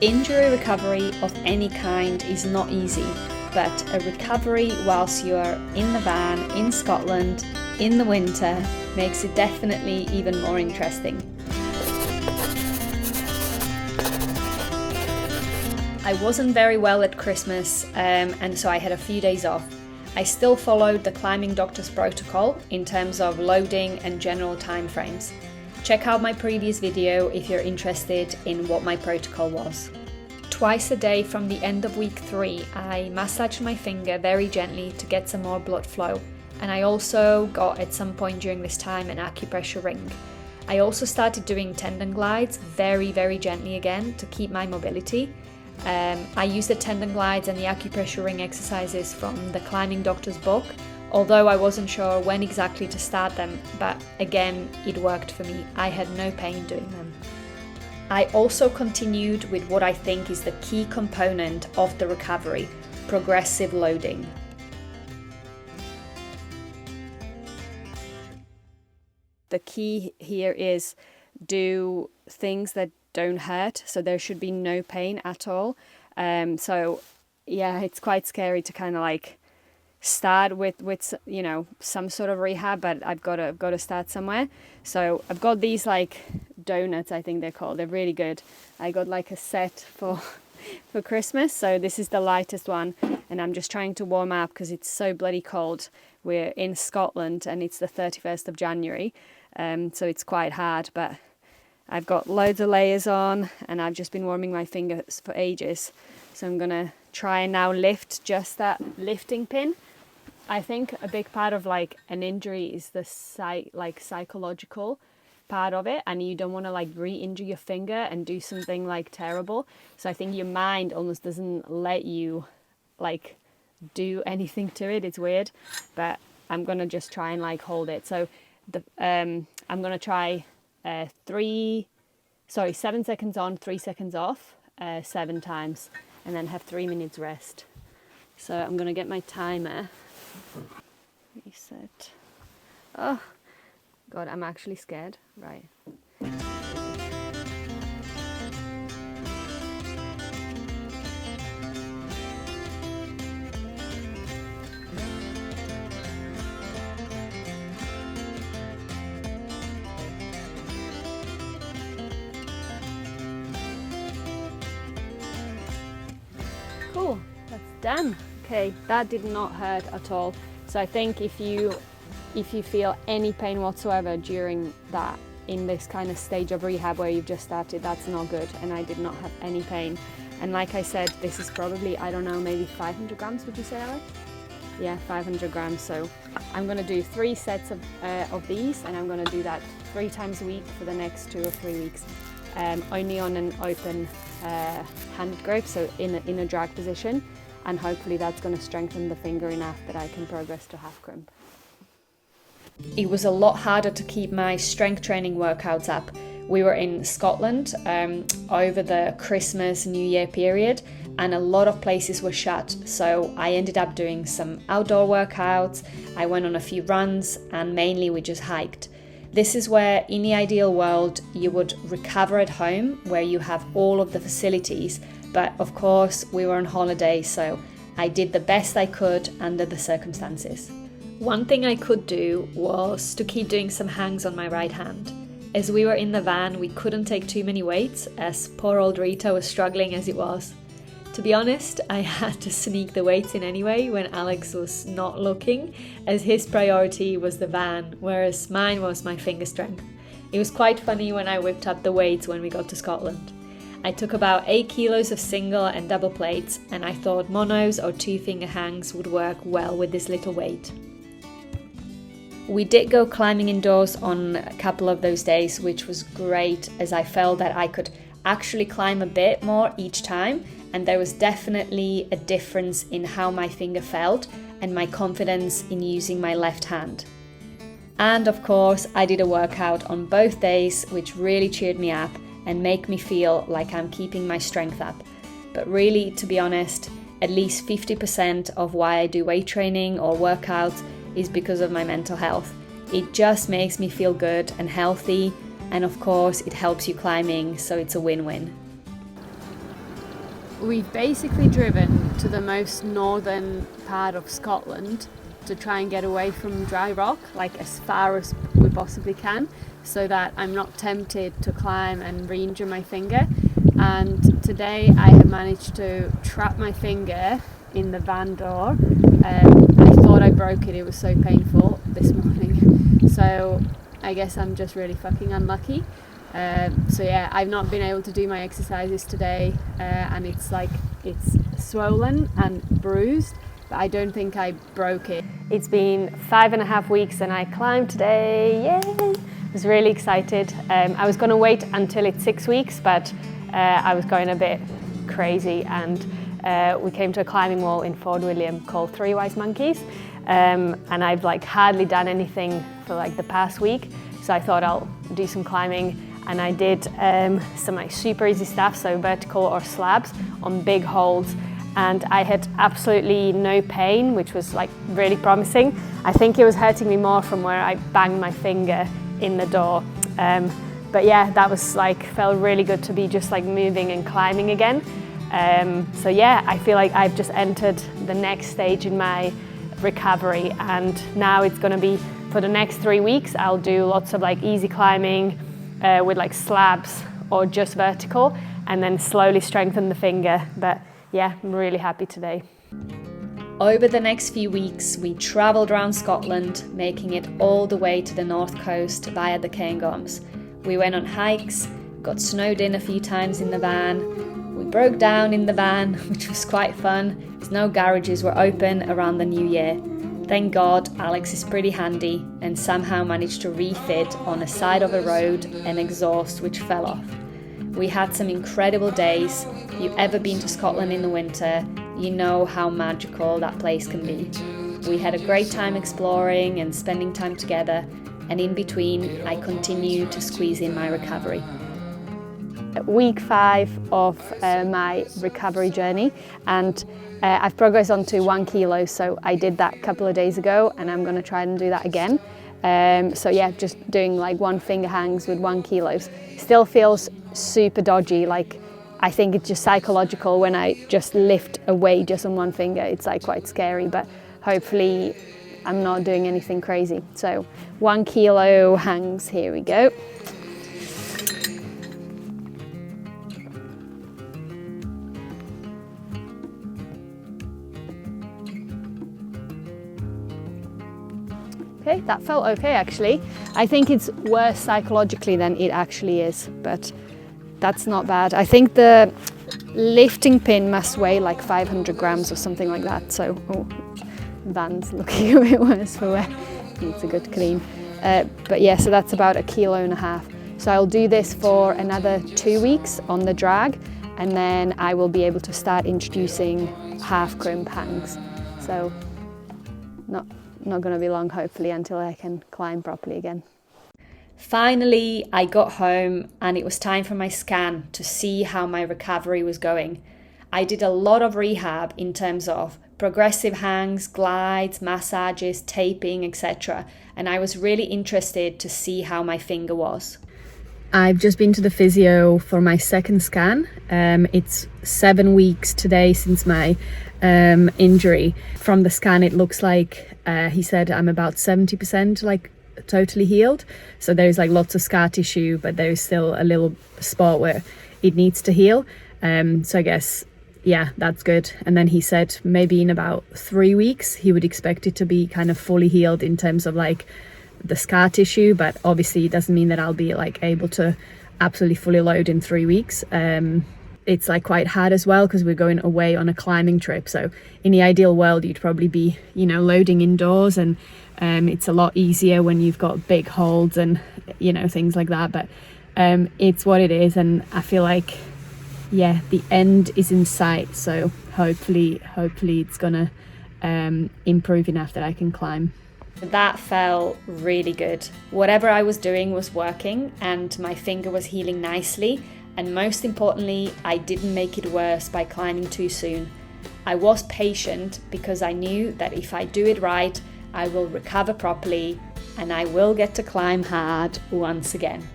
Injury recovery of any kind is not easy, but a recovery whilst you're in the van in Scotland in the winter makes it definitely even more interesting. I wasn't very well at Christmas, and so I had a few days off. I still followed the climbing doctor's protocol in terms of loading and general time frames. Check out my previous video if you're interested in what my protocol was. Twice a day from the end of week 3, I massaged my finger very gently to get some more blood flow, and I also got at some point during this time an acupressure ring. I also started doing tendon glides very, very gently again to keep my mobility. I used the tendon glides and the acupressure ring exercises from the climbing doctor's book, although I wasn't sure when exactly to start them, but again, it worked for me. I had no pain doing them. I also continued with what I think is the key component of the recovery, progressive loading. The key here is do things that don't hurt, so there should be no pain at all. So yeah, it's quite scary to kind of like start with some sort of rehab, but I've got to start somewhere. So I've got these like donuts, I think they're called. They're really good. I got like a set for Christmas, so this is the lightest one, and I'm just trying to warm up because it's so bloody cold. We're in Scotland and it's the 31st of January, so it's quite hard, but I've got loads of layers on and I've just been warming my fingers for ages. So I'm gonna try and now lift just that lifting pin. I think a big part of like an injury is the psychological part of it, and you don't want to like re-injure your finger and do something like terrible. So I think your mind almost doesn't let you like do anything to it. It's weird, but I'm gonna just try and like hold it. So I'm gonna try 7 seconds on, 3 seconds off, 7 times, and then have 3 minutes rest. So I'm gonna get my timer. Reset. Oh God, I'm actually scared. Right. Cool, that's done. Okay, that did not hurt at all. So I think if you feel any pain whatsoever during that, in this kind of stage of rehab where you've just started, that's not good, and I did not have any pain. And like I said, this is probably, I don't know, maybe 500 grams, would you say, Alex? Yeah, 500 grams. So I'm going to do 3 sets of these, and I'm going to do that 3 times a week for the next 2 or 3 weeks, only on an open hand grip, so in a drag position, and hopefully that's going to strengthen the finger enough that I can progress to half crimp. It was a lot harder to keep my strength training workouts up. We were in Scotland over the Christmas, New Year period, and a lot of places were shut. So I ended up doing some outdoor workouts. I went on a few runs, and mainly we just hiked. This is where, in the ideal world, you would recover at home, where you have all of the facilities. But of course, we were on holiday, so I did the best I could under the circumstances. One thing I could do was to keep doing some hangs on my right hand. As we were in the van, we couldn't take too many weights, as poor old Rita was struggling as it was. To be honest, I had to sneak the weights in anyway when Alex was not looking, as his priority was the van, whereas mine was my finger strength. It was quite funny when I whipped up the weights when we got to Scotland. I took about 8 kilos of single and double plates, and I thought monos or 2-finger hangs would work well with this little weight. We did go climbing indoors on a couple of those days, which was great, as I felt that I could actually climb a bit more each time, and there was definitely a difference in how my finger felt and my confidence in using my left hand. And of course, I did a workout on both days, which really cheered me up and make me feel like I'm keeping my strength up. But really, to be honest, at least 50% of why I do weight training or workouts is because of my mental health. It just makes me feel good and healthy, and of course it helps you climbing, so it's a win-win. We've basically driven to the most northern part of Scotland to try and get away from dry rock, like as far as we possibly can, so that I'm not tempted to climb and re-injure my finger. And today I have managed to trap my finger in the van door. I thought I broke it, it was so painful this morning. So I guess I'm just really fucking unlucky. So yeah, I've not been able to do my exercises today, and it's swollen and bruised, but I don't think I broke it. It's been 5.5 weeks and I climbed today, yay! I was really excited. I was going to wait until it's 6 weeks, but I was going a bit crazy, and we came to a climbing wall in Fort William called Three Wise Monkeys, and I've hardly done anything for the past week, so I thought I'll do some climbing. And I did some super easy stuff, so vertical or slabs on big holds, and I had absolutely no pain, which was really promising. I think it was hurting me more from where I banged my finger in the door, but yeah, that was felt really good to be just moving and climbing again. So yeah, I feel like I've just entered the next stage in my recovery, and now it's going to be for the next 3 weeks. I'll do lots of easy climbing with slabs or just vertical, and then slowly strengthen the finger. But yeah, I'm really happy today. Over the next few weeks, we travelled around Scotland, making it all the way to the north coast via the Cairngorms. We went on hikes, got snowed in a few times in the van. We broke down in the van, which was quite fun, as no garages were open around the new year. Thank God Alex is pretty handy and somehow managed to refit on a side of a road an exhaust which fell off. We had some incredible days. If you've ever been to Scotland in the winter, you know how magical that place can be. We had a great time exploring and spending time together, and in between I continue to squeeze in my recovery. Week 5 of my recovery journey, and I've progressed on to 1 kilo, so I did that a couple of days ago and I'm going to try and do that again. So yeah, just doing 1 finger hangs with 1 kilo. Still feels super dodgy, I think it's just psychological when I just lift a weight just on 1 finger. It's quite scary, but hopefully I'm not doing anything crazy. So 1 kilo hangs, here we go. Okay, that felt okay actually. I think it's worse psychologically than it actually is, but that's not bad. I think the lifting pin must weigh 500 grams or something like that. So, van's looking a bit worse for wear. Needs a good clean. But yeah, so that's about 1.5 kilos. So I'll do this for another 2 weeks on the drag, and then I will be able to start introducing half crimp hangs. So not going to be long, hopefully, until I can climb properly again. Finally, I got home and it was time for my scan to see how my recovery was going. I did a lot of rehab in terms of progressive hangs, glides, massages, taping, etc. And I was really interested to see how my finger was. I've just been to the physio for my second scan. It's 7 weeks today since my injury. From the scan, it looks like he said I'm about 70% totally healed. So there's lots of scar tissue, but there's still a little spot where it needs to heal. So I guess, yeah, that's good. And then he said maybe in about 3 weeks, he would expect it to be kind of fully healed in terms of the scar tissue, but obviously it doesn't mean that I'll be able to absolutely fully load in 3 weeks. It's quite hard as well because we're going away on a climbing trip. So in the ideal world, you'd probably be, loading indoors, and it's a lot easier when you've got big holds and, things like that. But it's what it is. And I feel yeah, the end is in sight. So hopefully it's gonna improve enough that I can climb. That felt really good. Whatever I was doing was working and my finger was healing nicely. And most importantly, I didn't make it worse by climbing too soon. I was patient because I knew that if I do it right, I will recover properly and I will get to climb hard once again.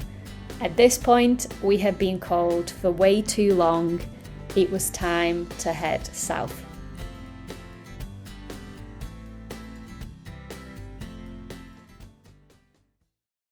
At this point, we have been cold for way too long, it was time to head south.